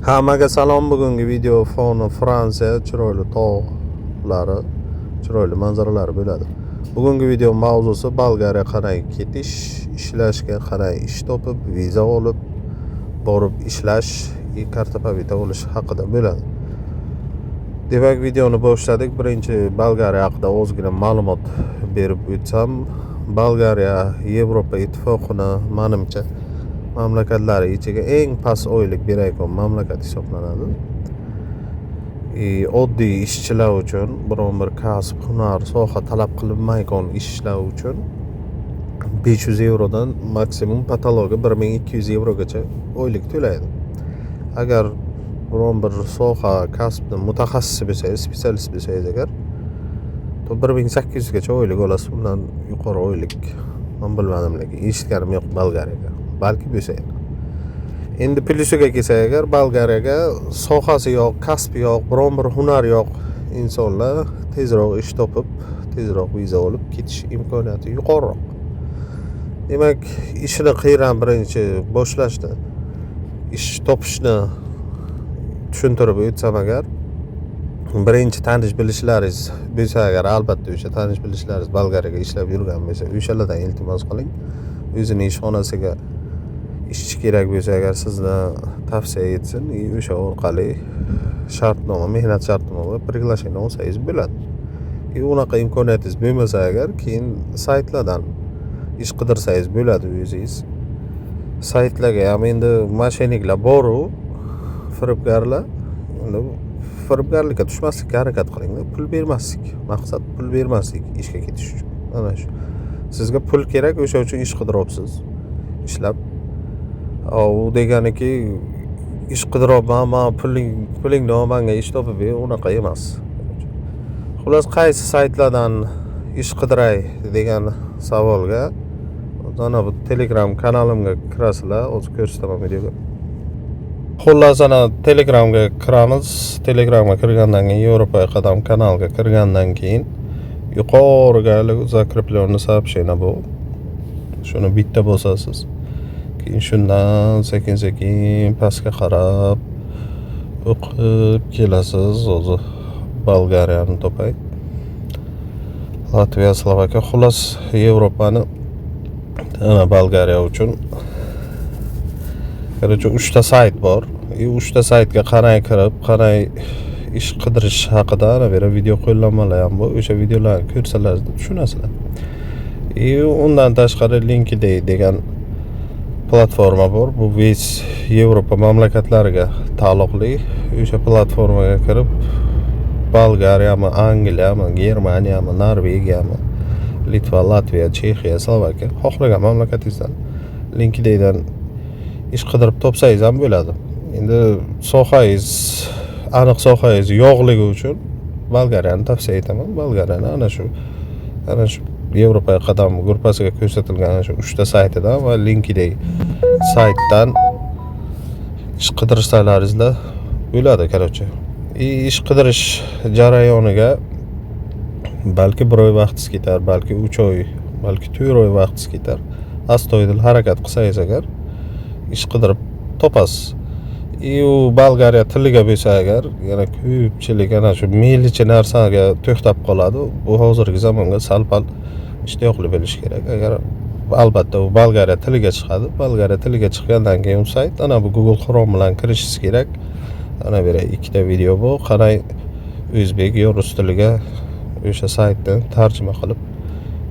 Hammaga salom. Bugungi video foni Fransiya chiroyli tog'lari, chiroyli manzaralari bo'ladi. Bugungi video mavzusi Bolgariya qanday ketish, ishlashga qanday ish topib, viza olib, borib ishlash, karta pobita olish haqida bo'ladi. Demak, videoni boshladik. Birinchi Bolgariya haqida ozgina ma'lumot berib o'tsam, Bolgariya Yevropa ittifoqini menimcha mamlakatlari ichiga eng past oylik berayotgan mamlakat hisoblanadi. Oddiy ishchilar uchun biron bir kasb, hunar, soha talab qilinmaydigan ishlar uchun 500 yevrodan maksimum patologa 1200 yevrogacha oylik to'laydi. Agar biron bir soha, kasbni mutaxassis bo'lsangiz, spetsialist bo'lsangiz agar, to 1800 gacha oylik olasiz. Bundan yuqori oylik men bilmadim, lekin eshitganim yo'q Bolgariyaga. Balki bo'lsa ham. Endi plyusiga kelsak agar, Bolgariyaga sohasi yo'q, kasbi yo'q, biron bir hunar yo'q insonlar tezroq ish topib, tezroq viza olib ketish imkoniyati yuqoriroq. Demak, ishni qiyran birinchi boshlashni, ish topishni tushuntirib o'tsam agar, birinchi tanish bilishlaringiz bo'lsa agar, albatta o'sha tanish bilishlaringiz Bolgariyaga ishlab yurgan bo'lsa, o'shalardan iltimos qiling. O'zining ishxonasiga ishchi kerak bo'lsa agar, sizni tavsiya etsin, o'sha orqali shartnoma, mehnat shartnoma приглашение olsangiz bo'ladi. Unaqa imkoniyatingiz bo'lmasa agar, keyin saytlardan ish qidirsangiz bo'ladi o'zingiz. Saytlarga ham endi mashiniklar bor-u, firibgarlar. Endi firibgarlikka tushmaslikka harakat qiling. Pul bermaslik, maqsad pul bermaslik ishga ketish uchun. Mana shu. Sizga pul kerak, o'sha uchun ish qidiryapsiz. Ishlab. U deganiki, ish qidiryapman, pulingni menga ish topib ber, unaqa emas. Xullas, qaysi saytlardan ish qidiray degan savolga mana bu Telegram kanalimga kirasizlar, o'zi ko'rsataman videoga. Xullas, ana Telegramga kiramiz. Telegramga kirgandan keyin Yevropaga qadam kanalga kirgandan keyin yuqoriga zakreplённый сообщение bu. Shuni bitta bosasiz. Keyin shundan sekin-sekin pastga qarab o'qib kelasiz. O'zi Bolgariyani topay. Latviya, Slovakiya, xullas Yevropani ana Bolgariya uchun qarchi 3 ta sayt bor. 3 ta saytga qanday kirib, qanday ish qidirish haqida ana bera video qo'llanmalar ham bor. O'sha videolarni ko'rsalaringiz tushunasizlar. Undan tashqari LinkedIn degan platforma bor. Bu Yevropa mamlakatlariga taalluqli. O'sha platformaga kirib Bolgariyami, Angliyami, Germaniyami, Norvegiyami, Litva, Latviya, Chexiya, Slovakiya xohlagan mamlakatingizdan LinkedIndan ish qidirib topsangiz ham bo'ladi. Endi sohangiz, aniq sohangiz yo'qligi uchun Bolgariyani tavsiya etaman. Bolgariyani ana shu Yevropaga qadam gruppasiga ko'rsatilgan shu 3 ta saytidan va LinkedIn saytdan ish qidirsalaringizda bo'ladi, qarchi. Ish qidirish jarayoniga balki 1 oy vaqtingiz ketar, balki 3 oy, balki 4 oy vaqtingiz ketar. Astoydil harakat qilsangiz agar ish qidirib topasiz. U Bolgariya tiliga bo'lsa agar, yana ko'pchilik ana shu millicha narsaga to'xtab qoladi. Bu hozirgi zamonga sal-pal ishtiyoqli bo'lish kerak. Agar albatta u Bolgariya tiliga chiqadi. Bolgariya tiliga chiqqandan keyin sayt ana bu Google Chrome bilan kirishingiz kerak. Ana bera 2 ta video bu, qanday o'zbek yo rus tiliga o'sha saytni tarjima qilib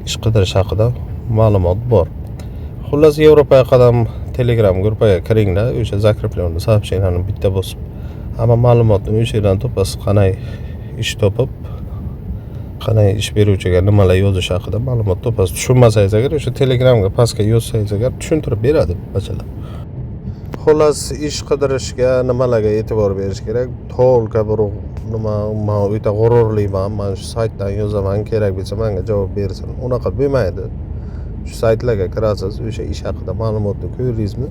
ish qidirish haqida ma'lumot bor. Xullas, Yevropaga qadam Telegram gruppaga kiringlar. O'sha zakreplённый сообщениeni bitta bosib, hamma ma'lumotni o'sha yerdan topasiz. Qanday ish topib, qanday ish beruvchiga nimalar yozish haqida ma'lumot topasiz. Tushunmasangiz agar o'sha Telegramga pastga yozsangiz agar tushuntirib beradi bachalar. Xullas, ish qidirishga nimalarga e'tibor berish kerak? To'lqa bir nima, men o'ta g'ururliman, men shu saytdan yozaman, kerak bo'lsa menga javob bersin. Unaqa bo'lmaydi. Shu saytlarga kirasiz, o'sha ish haqida ma'lumotni ko'rdingizmi?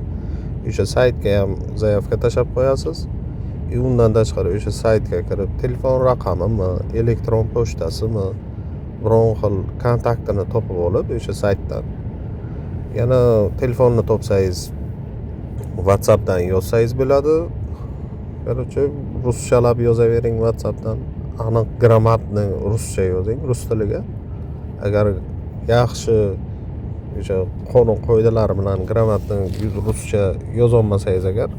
O'sha saytga ham zaявка tashlab qo'yasiz. Undan tashqari o'sha saytga kirib, telefon raqamimi, elektron pochtasimi, biron xil kontaktini topib olib o'sha saytdan. Yana telefonni topsangiz WhatsAppdan yozsangiz bo'ladi. Короче, ruschalab yozavering WhatsAppdan. Aniq grammatni ruscha yozing, rus tiliga. Agar yaxshi o'sha qonun qoidalari bilan grammatni ruscha yozolmasangiz agar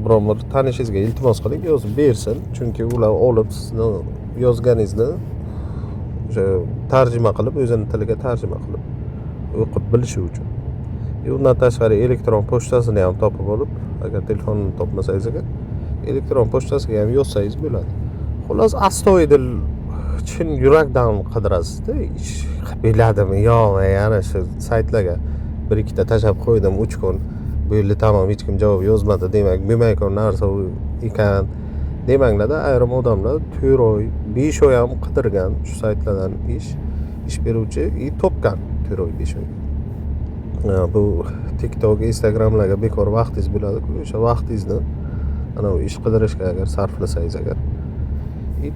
biron bir tanishingizga iltimos qiling, yozib bersin. Chunki ular olib sizni yozganingizni o'sha tarjima qilib, o'zini tiliga tarjima qilib o'qib bilishi uchun. Undan tashqari elektron pochtasini ham topib olib, agar telefonini topmasangiz agar elektron pochtasiga ham yozsangiz bo'ladi. Xullas, astoydil chin yurakdan qidirasizda, ish biladimi yo'qmi, yana shu saytlarga bir ikkita tashlab qo'ydim 3 kun. Bo'ldi, tamom, hech kim javob yozmadi demak, bo'lmayotgan narsa ekan demanglarda, ayrim odamlar 4 oy, 5 oy ham qidirgan shu saytlardan ish beruvchi topgan 4 oy, 5 oy. Bu TikTok, Instagramlarga bekor vaqtingiz bo'ladi-ku, o'sha vaqtingizni ana bu ish qidirishga agar sarflasangiz agar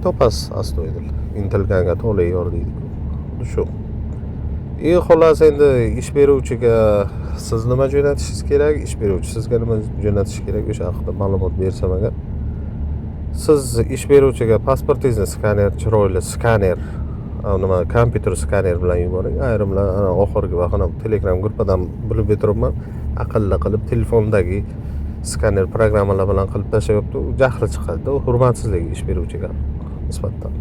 topasiz astoydil. Intilganga to'la yor deydi-ku. Shu. Xullas, endi ish beruvchiga siz nima jo'natishingiz kerak, ish beruvchi sizga nima jo'natishi kerak, o'sha haqida ma'lumot bersam agar. Siz ish beruvchiga pasportingizni chiroyli skaner, nima kompyuter skaner bilan yuboring. Ayrimlar oxirgi vaqtda Telegram gruppadan bilib o'tiribman, aqlli qilib telefondagi skaner programmalar bilan qilib tashlayapti. Jahli chiqadi-da, hurmatsizlik ish beruvchiga nisbatan.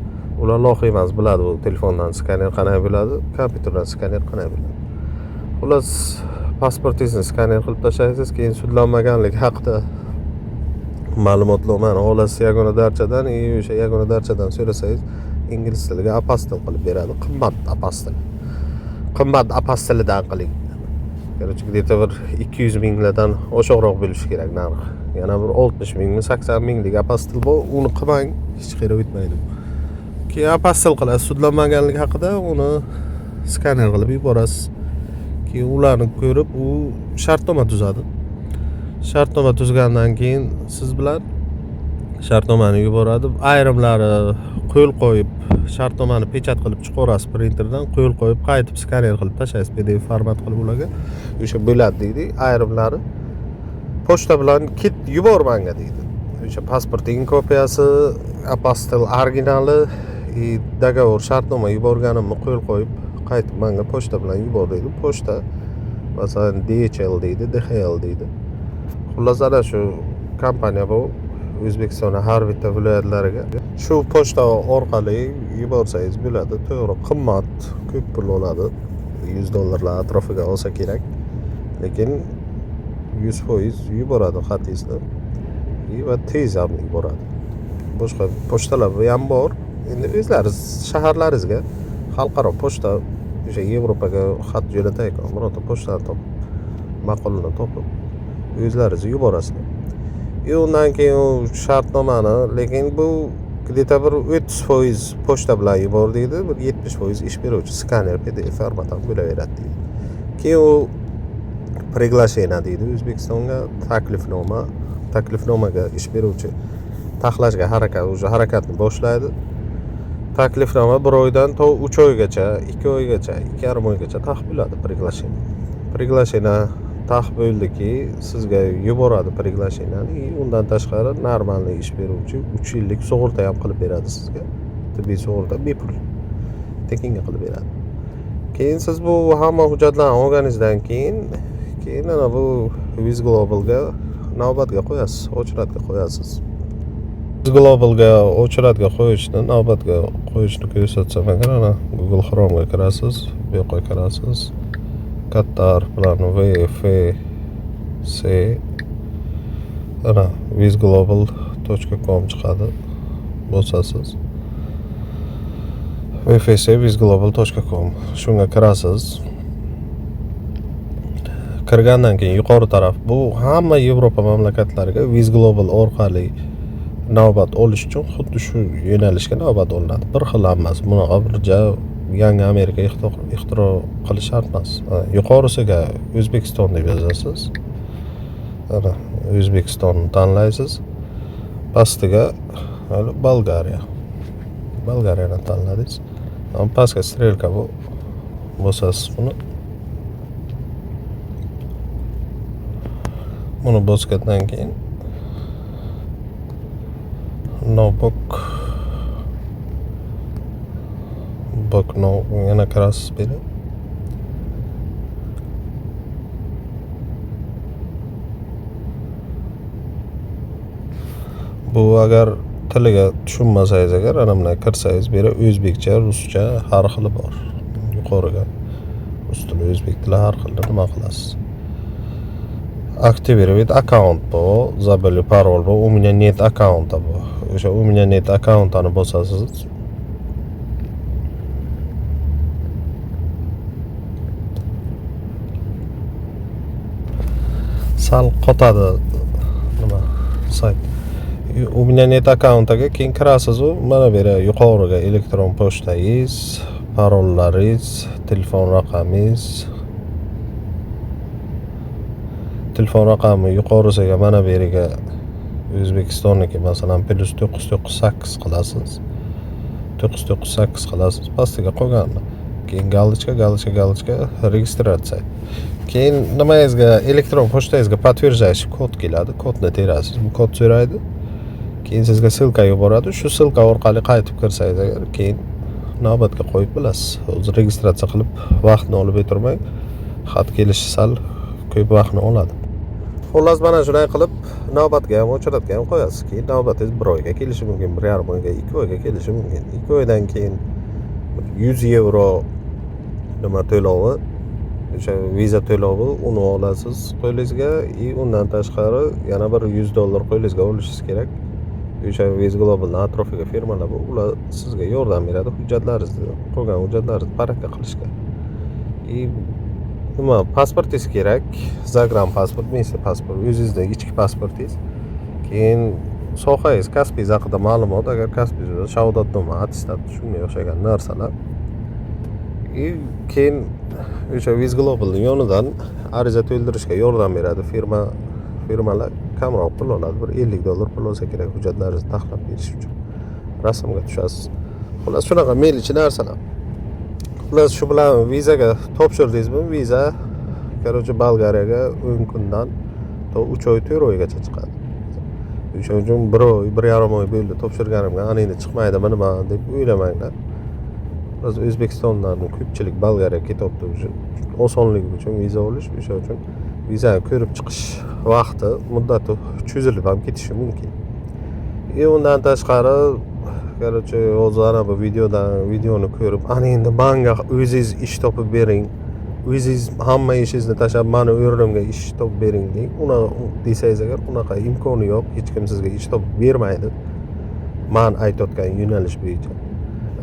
Ular loh emas, biladi u telefondan skaner qanday bo'ladi, kompyuterdan skaner qanday bo'ladi. Xullas, pasportingizni skaner qilib tashlaysiz, keyin sudlanmaganlik haqida ma'lumotlarni olasiz yagona darchadan, o'sha yagona darchadan so'rasangiz ingliz tiliga apostil qilib beradi. Qimmat apostilidan qiling. Короче, где-то bir 200 minglardan oshiqroq bo'lishi kerak narxi. Yana bir 60 mingmi, 80 minglik apostil bor, uni qilmang, hech qayerga o'tmaydi. Keyin apostil qilasiz, sudlanmaganlik haqida uni skaner qilib yuborasiz. Keyin ularni ko'rib, u shartnoma tuzadi. Shartnoma tuzgandan keyin siz bilan shartnomani yuboradi. Ayrimlari qo'l qo'yib, shartnomani pechat qilib chiqarasiz printerdan, qo'l qo'yib, qaytib skaner qilib tashlaysiz PDF format qilib ularga. O'sha bo'ladi deydi. Ayrimlari pochta bilan kit yubor menga deydi. O'sha pasporting kopiyasi, apostil originali, dogovor shartnoma yuborganimni qo'l qo'yib, qaytib menga pochta bilan yubor deydi. Pochta masalan DHL deydi, DHL deydi. Xullas, ana shu kompaniya bu O'zbekistonning har bitta viloyatlariga shu pochta orqali yuborsangiz bo'ladi. To'g'ri, qimmat, ko'p pul oladi. $100 atrofiga olsa kerak. Lekin 100% yuboradi xatingizni. Va tez ham yuboradi. Boshqa pochtalar ham bor. Endi o'zlaringiz shaharlaringizga xalqaro pochta, o'sha Yevropaga xat jo'natayotgan birorta pochtani topib, ma'qulini topib, o'zlaringiz yuborasizlar. Undan keyin u shartnomani, lekin bu где-то bir 30% pochta bilan yubor deydi, bir 70% ish beruvchi skaner PDF formatda bo'laveradi deydi. Keyin u приглашение deydi O'zbekistonga, taklifnomaga ish beruvchi taxlashga harakatni boshlaydi. Taklifnoma 1 oydan to 3 oygacha, 2 oygacha, 2,5 oygacha tax bo'ladi приглашение. Приглашение tax bo'ldiki, sizga yuboradi приглашениeni. Undan tashqari normalniy ish beruvchi 3 yillik sug'urta ham qilib beradi sizga. Tibbiy sug'urta bepul tekinga qilib beradi. Keyin siz bu hamma hujjatlarni olganingizdan keyin ana bu Wiz Globalga navbatga qo'yasiz, ochratga qo'yasiz. Wiz Globalga ochratga qo'yishni, navbatga qo'yishni ko'rsatsam agar, ana Google Chrome'ga kirasiz, bu yoqqa kirasiz. Katta harf bilan VFC ana wizglobal.com chiqadi. Bosasiz. www.wizglobal.com shunga kirasiz. Kirgandan keyin yuqori taraf bu hamma Yevropa mamlakatlariga Wiz Global orqali navbat olish uchun xuddi shu yo'nalishga navbat olinadi. Bir xil hammasi. Bunaqa birja yangi Amerika ixtiro qilish shart emas. Yuqorisiga O'zbekiston deb yozasiz. Ana O'zbekistonni tanlaysiz. Pastiga Bolgariyani tanladingiz. Pastga strelka bosasiz buni. Buni bosgandan keyin book no yana kirasiz beri. Bu agar tiliga tushunmasangiz agar ana bunday kirsangiz beri o'zbekcha, ruscha har xili bor. Yuqoriga rus tili, o'zbek tili har xil nima qilasiz. Активировать аккаунт bu, забыли parol bu, у меня нет аккаунта bu. O'sha у меня нет akkauntani bosasiz. Sal qotadi nima sayt. U меня нет akkauntiga keyin kirasiz u mana bu yerga yuqoriga elektron pochtangiz, parollaringiz, telefon raqamingiz. Telefon raqami yuqorisiga mana bu yerga O'zbekistonniki masalan +998 qilasiz. 998 qilasiz. Pastiga qolganini. Keyin galochka registratsiya. Keyin nimangizga elektron pochtangizga подтверждающий kod keladi. Kodni terasiz. Bu kod so'raydi. Keyin sizga silka yuboradi. Shu silka orqali qaytib kirsangiz agar keyin navbatga qo'yib bilasiz. O'zi registratsiya qilib vaqtni olib o'tirmang. Xat kelishi sal ko'p vaqtni oladi. Xullas mana shunday qilib navbatga ham o'chiratga ham qo'yasiz. Keyin navbatingiz 1 oyga kelishi mumkin, 1,5 oyga, 2 oyga kelishi mumkin. 2 oydan keyin 100 euro nima to'lovi, o'sha viza to'lovi uni olasiz qo'lingizga, undan tashqari yana bir $100 qo'lingizga olishingiz kerak. O'sha West Global atrofiga firmalar bu, ular sizga yordam beradi hujjatlaringizni, qolgan hujjatlaringizni parakka qilishga. Nima pasportingiz kerak, zagram pasport, misi pasport, o'zingizning ichki pasportingiz. Keyin sohangiz, kasbingiz haqida ma'lumot, agar kasbingizda shahodatnoma, attestat shunga o'xshagan narsalar. Keyin o'sha West Global yonidan ariza to'ldirishga yordam beradi firmalar. Kamroq pul oladi, bir $50 pul olsa kerak hujjatlaringizni tahlil berish uchun. Rasmga tushasiz. Xullas shunaqa melichi narsalar. Xullas shu bilan vizaga topshirdingizmi? Viza короче Bolgariyaga 10 kundan to 3 oy 4 oygacha chiqadi. O'sha uchun 1 oy, 1,5 oy bo'ldi topshirganimga, aningni chiqmaydimi nima deb o'ylamanglar. Biz O'zbekistondan ko'pchilik Bolgariyaga ketyapti uchun osonligi uchun viza olish, o'sha uchun vizani ko'rib chiqish vaqti, muddati cho'zilib ham ketishi mumkin. Undan tashqari короче hozir ana bu videoni ko'rib, ana endi menga o'zingiz ish topib bering, o'zingiz hamma ishingizni tashlab meni o'rnimga ish topib bering deng. Uni desangiz agar unaqa imkoni yo'q, hech kim sizga ish topib bermaydi. Men aytayotgan yo'nalish bo'yicha.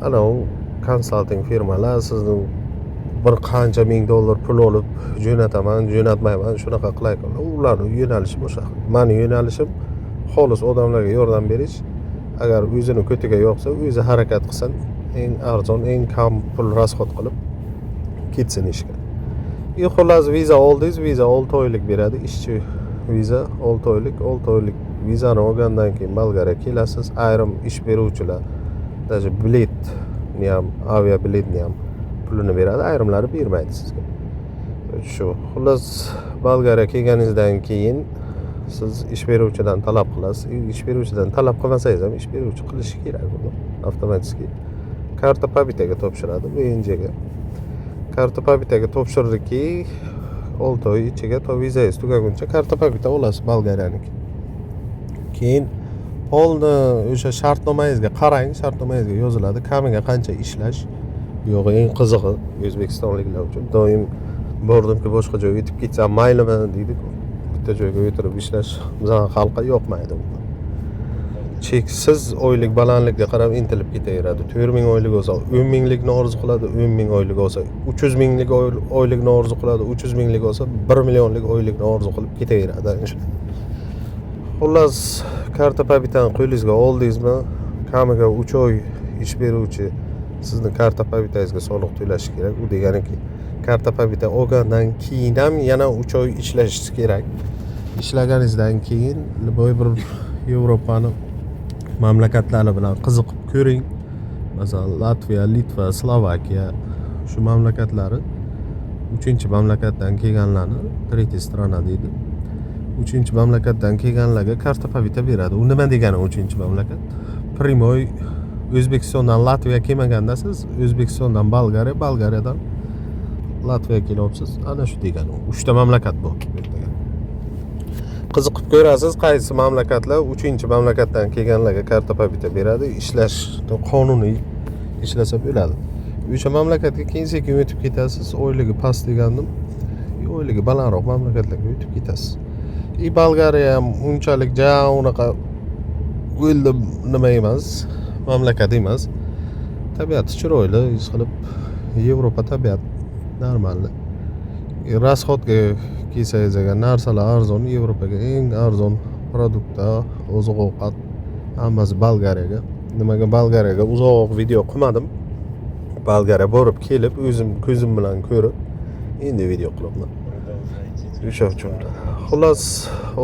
Ana u konsalting firmalar sizni bir qancha ming dollar pul olib jo'nataman, jo'natmayman, shunaqa qilayman. Ularning yo'nalishi boshqa. Mening yo'nalishim xolis odamlarga yordam berish. Agar o'zini ko'tiga yo'qsa, o'zi harakat qilsin, eng arzon, eng kam pul rasxod qilib ketsin ishga. Xullas viza oldingiz, viza 6 oylik beradi, ishchi viza 6 oylik vizani olgandan keyin Bolgariyaga kelasiz. Ayrim ish beruvchilar даже biletni ham, avia biletni ham pulini beradi, ayrimlari bermaydi sizga. Shu. Xullas Bolgariyaga kelganingizdan keyin siz ish beruvchidan talab qilasiz. Ish beruvchidan talab qilmasangiz ham ish beruvchi qilishi kerak buni. Avtomatik karta pobitaga topshiradi, BNJga. Karta pobitaga topshirdiki 6 oy ichiga to vizangiz tugaguncha karta pobita olasiz Bolgariyaniki. Keyin polni o'sha shartnomangizga qarang, shartnomangizga yoziladi, kamiga qancha ishlash. Bu yo'q, eng qizig'i o'zbekistonliklar uchun doim bordimki boshqa joyga yetib ketsam maylimi deydi-ku. Bitta joyga o'tirib ishlash bizning xalqqa yoqmaydi. Cheksiz oylik balandlikka qarab intilib ketaveradi. 4000 oylik olsa 10 minglikni orzu qiladi, 10 ming oylik olsa 300 minglik oylikni orzu qiladi, 300 minglik olsa 1 millionlik oylikni orzu qilib ketaveradi. Xullas karta pobitani qo'lingizga oldingizmi, kamiga 3 oy ish beruvchi sizni karta pobitangizga soliq to'lashi kerak. U deganiki karta pobita olgandan keyin ham yana 3 oy ishlashingiz kerak. Ishlaganingizdan keyin bir Yevropani mamlakatlari bilan qiziqib ko'ring. Masalan, Latviya, Litva, Slovakiya shu mamlakatlari 3-mamlakatdan kelganlarni tretий strana deydi. uchinchi mamlakatdan kelganlarga karta povita beradi. U nima degani uchinchi mamlakat? Primoy O'zbekistondan Latviya kelmaganda siz O'zbekistondan Bolgariya, Bolgariyadan Latviya kelyapsiz. Ana shu degani. 3 ta mamlakat bu. Qiziqib ko'rasiz, qaysi mamlakatlar uchinchi mamlakatdan kelganlarga karta povita beradi, ishlash qonuniy ishlasa bo'ladi. O'sha mamlakatga keyin sekin o'tib ketasiz. Oyligi past degandim. Oyligi balandroq mamlakatlarga o'tib ketasiz. Bolgariya ham unchalik unaqa o'ldi nima emas, mamlakat emas. Tabiati chiroyli, hech qilib Yevropa tabiat normal. Rasxodga kelsangiz agar narsalar arzon, Yevropaga eng arzon produktlar, oziq-ovqat hammasi Bolgariyaga. Nimaga Bolgariyaga uzoq video qilmadim. Bolgariya borib kelib, o'zim ko'zim bilan ko'rib, endi video qilaman. O'sha uchun. Xullas,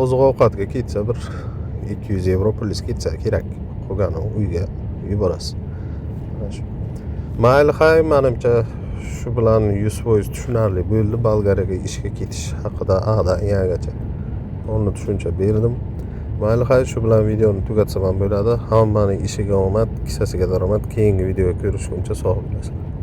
oziq-ovqatga ketsa bir 200 yevro pulingiz ketsa kerak. Qolgani uyga yuborasiz. Mayli, menimcha shu bilan 100% tushunarli bo'ldi. Bolgariyaga ishga ketish haqida A'dan Yagacha uni tushuncha berdim. Mayli, shu bilan videoni tugatsam ham bo'ladi. Hammaning ishiga omad, kissasiga daromad. Keyingi videoga ko'rishguncha sog' bo'lasizlar.